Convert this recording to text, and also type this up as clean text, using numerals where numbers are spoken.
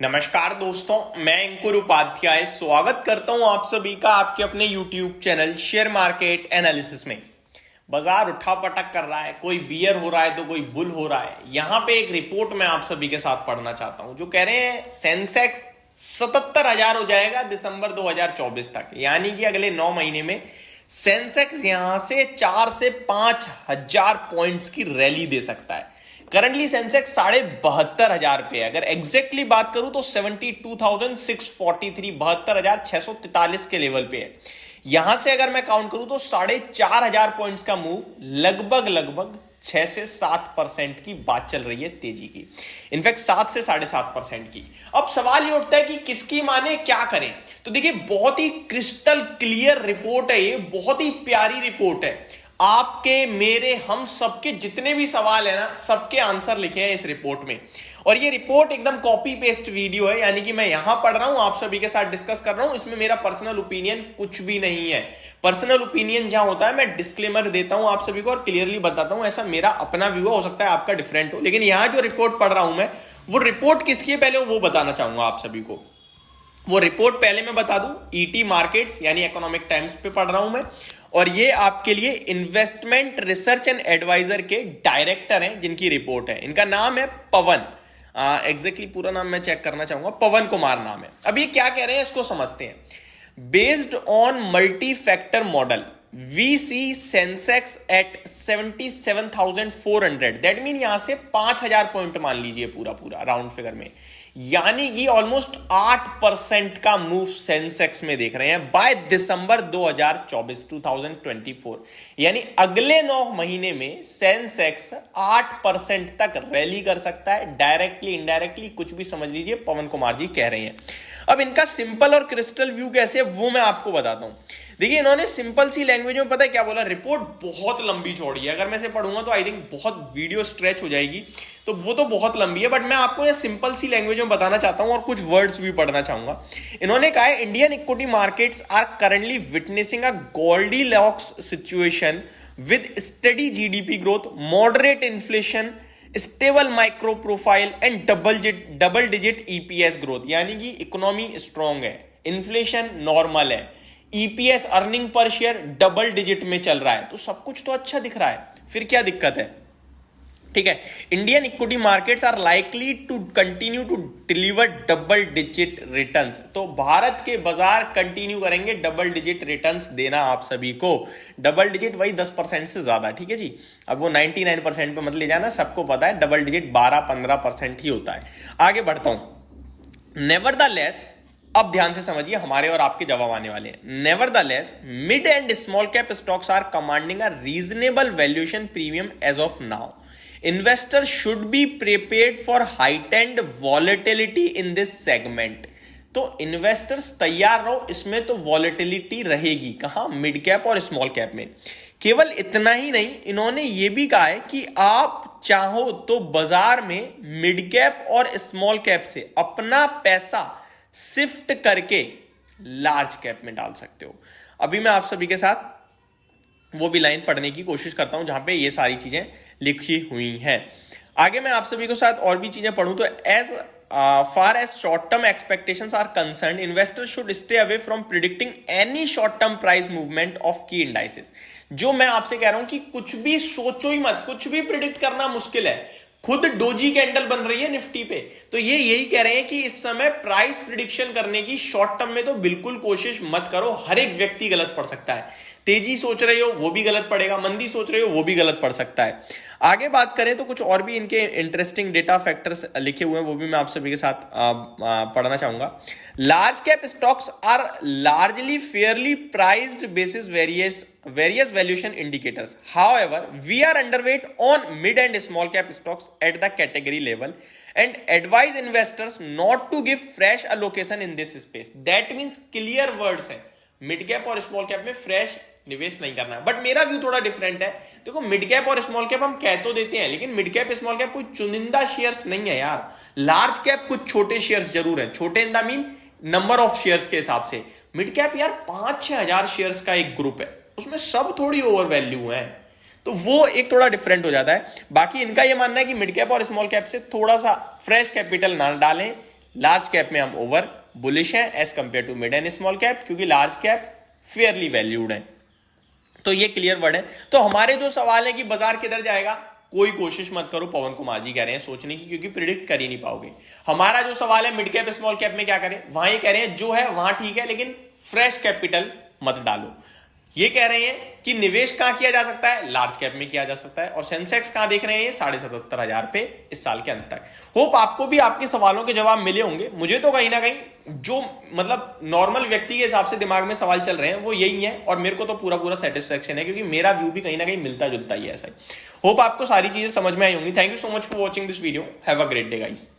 नमस्कार दोस्तों, मैं अंकुर उपाध्याय स्वागत करता हूं आप सभी का आपके अपने YouTube channel share market analysis में। बाजार उठा पटक कर रहा है, कोई बियर हो रहा है तो कोई बुल हो रहा है। यहां पे एक रिपोर्ट मैं आप सभी के साथ पढ़ना चाहता हूं जो कह रहे हैं सेंसेक्स 77,000 हो जाएगा दिसंबर 2024 तक, यानी कि अगले 9 महीने में सेंसेक्स यहां से 4 से 5,000 पॉइंट्स की रैली दे सकता है। करंटली सेंसेक्स 72,500 पे है। अगर एग्जैक्टली बात करूं तो 72,643 72,643 के लेवल पे है। यहां से अगर मैं काउंट करूं तो 4,500 पॉइंट्स का मूव लगभग 6 से 7% की बात चल रही है तेजी की, इनफैक्ट 7 से 7.5% की। अब सवाल ये उठता है कि किसकी माने, क्या करें। तो देखिए, बहुत ही क्रिस्टल क्लियर रिपोर्ट है, ये बहुत ही प्यारी रिपोर्ट है। आपके मेरे हम सबके जितने भी सवाल है ना, सबके आंसर लिखे हैं इस रिपोर्ट में। और ये रिपोर्ट एकदम कॉपी पेस्ट वीडियो है, यानी कि मैं यहां पढ़ रहा हूं, आप सभी के साथ डिस्कस कर रहा हूं। इसमें मेरा पर्सनल ओपिनियन कुछ भी नहीं है। पर्सनल ओपिनियन जहां होता है मैं डिस्क्लेमर देता हूं आप सभी को और क्लियरली बताता हूं, ऐसा मेरा अपना व्यू हो सकता है, आपका डिफरेंट हो। लेकिन यहां जो रिपोर्ट पढ़ रहा हूं मैं, वो रिपोर्ट किसकी है पहले वो बताना चाहूंगा आप सभी को। वो रिपोर्ट पहले मैं बता दूं, ईटी मार्केट्स यानी इकोनॉमिक टाइम्स पे पढ़ रहा हूं मैं। और ये आपके लिए इन्वेस्टमेंट रिसर्च एंड एडवाइजर के डायरेक्टर हैं जिनकी रिपोर्ट है। इनका नाम है पवन, एग्जैक्टली पूरा नाम मैं चेक करना चाहूंगा, पवन कुमार नाम है। अब ये क्या कह रहे हैं इसको समझते हैं। Based on multi factor model we see Sensex at 77,400, that mean यहां से 5,000 पॉइंट मान लीजिए पूरा राउंड फिगर में, यानी कि ऑलमोस्ट 8% का मूव सेंसेक्स में देख रहे हैं बाय दिसंबर 2024। यानी अगले 9 महीने में सेंसेक्स 8% तक रैली कर सकता है, डायरेक्टली इनडायरेक्टली कुछ भी समझ लीजिए, पवन कुमार जी कह रहे हैं। अब इनका सिंपल और क्रिस्टल व्यू कैसे है वो मैं आपको बताता हूं। देखिए, इन्होंने सिंपल सी लैंग्वेज में पता है क्या बोला। रिपोर्ट बहुत लंबी चौड़ी है, अगर मैं इसे पढ़ूंगा तो आई थिंक बहुत वीडियो स्ट्रेच हो जाएगी, तो वो तो बहुत लंबी है, बट मैं आपको ये सिंपल सी लैंग्वेज में बताना चाहता हूं और कुछ वर्ड्स भी पढ़ना चाहूंगा। इन्होंने कहा है Indian equity markets are currently witnessing a goldilocks situation with steady GDP growth, moderate inflation, stable micro profile and double digit EPS growth. यानी कि इकोनॉमी स्ट्रॉन्ग है, इन्फ्लेशन नॉर्मल है, EPS earning per share double digit में चल रहा है, तो सब कुछ तो अच्छा दिख रहा है, फिर क्या दिक्कत है। ठीक है, Indian equity markets are likely to continue to deliver double digit returns. तो भारत के बाजार कंटिन्यू करेंगे डबल डिजिट रिटर्न्स देना आप सभी को। डबल डिजिट वही 10% से ज्यादा, ठीक है जी। अब वो 99% पे मत ले जाना, सबको पता है डबल डिजिट 12-15% ही होता है। आगे बढ़ता हूं। नेवरदलेस, अब ध्यान से समझिए, हमारे और आपके जवाब आने वाले हैं। Nevertheless, mid and small cap stocks are commanding a reasonable valuation premium as of now. Investors should be prepared for heightened volatility in this segment। तो इन्वेस्टर्स तैयार रहो, इसमें तो वॉलेटिलिटी रहेगी। कहां? मिड कैप और स्मॉल कैप में। केवल इतना ही नहीं, इन्होंने ये भी कहा है कि आप चाहो तो बाजार में मिड कैप और स्मॉल कैप से अपना पैसा शिफ्ट करके लार्ज कैप में डाल सकते हो। अभी मैं आप सभी के साथ वो भी लाइन पढ़ने की कोशिश करता हूं जहां पे ये सारी चीजें लिखी हुई हैं। आगे मैं आप सभी के साथ और भी चीजें पढ़ूं तो as far as short term expectations are concern, investors should stay away from predicting any short term price movement of की इंडाइसेस। जो मैं आपसे कह रहा हूं कि कुछ भी सोचो ही मत, कुछ भी प्रिडिक्ट करना मुश्किल है। खुद डोजी कैंडल बन रही है निफ्टी पे, तो ये यही कह रहे हैं कि इस समय प्राइस प्रिडिक्शन करने की शॉर्ट टर्म में तो बिल्कुल कोशिश मत करो। हर एक व्यक्ति गलत पड़ सकता है। तेजी सोच रहे हो वो भी गलत पड़ेगा, मंदी सोच रहे हो वो भी गलत पड़ सकता है। आगे बात करें तो कुछ और भी इनके इंटरेस्टिंग डेटा फैक्टर्स लिखे हुए हैं, वो भी मैं आप सभी के साथ पढ़ना चाहूंगा। Large cap stocks are largely fairly priced basis various valuation indicators. However we are underweight on mid and small cap stocks at the category level and advise investors not to give fresh allocation in this space। that means clear words है, mid cap और small cap में fresh निवेश नहीं करना है। But मेरा view थोड़ा different है। देखो, मिड कैप और स्मॉल कैप हम कह तो देते हैं, लेकिन मिड कैप स्मॉल कैप कोई चुनिंदा शेयर्स नहीं है यार। लार्ज कैप कुछ छोटे शेयर्स जरूर है, छोटे in the mean number of shares के हिसाब से। मिड कैप यार 5-6 हजार शेयर्स का एक ग्रुप है, उसमें सब थोड़ी ओवर वैल्यू है, तो वो एक थोड़ा डिफरेंट हो जाता है। बाकी इनका ये मानना है कि मिड कैप और स्मॉल कैप से थोड़ा सा फ्रेश कैपिटल ना डालें, लार्ज कैप में हम ओवर बुलिश हैं as compare to mid and small cap, क्योंकि लार्ज कैप फेयरली वैल्यूड है। तो ये क्लियर वर्ड है। तो हमारे जो सवाल है कि बाजार किधर जाएगा, कोई कोशिश मत करो, पवन कुमार जी कह रहे हैं सोचने की, क्योंकि प्रिडिक्ट कर ही नहीं पाओगे। हमारा जो सवाल है मिड कैप स्मॉल कैप में क्या करें, वहां ये कह रहे हैं जो है वहां ठीक है, लेकिन फ्रेश कैपिटल मत डालो। ये कह रहे हैं कि निवेश कहां किया जा सकता है, लार्ज कैप में किया जा सकता है। और सेंसेक्स कहां देख रहे हैं, 77,500 पे इस साल के अंत तक। होप आपको भी आपके सवालों के जवाब मिले होंगे। मुझे तो कहीं ना कहीं जो मतलब नॉर्मल व्यक्ति के हिसाब से दिमाग में सवाल चल रहे हैं वो यही है, और मेरे को तो पूरा पूरा सेटिस्फेक्शन है, क्योंकि मेरा व्यू भी कहीं ना कहीं मिलता जुलता ही है ऐसा ही। होप आपको सारी चीजें समझ में आई होंगी। Thank you so much for watching this video. Have a great day guys.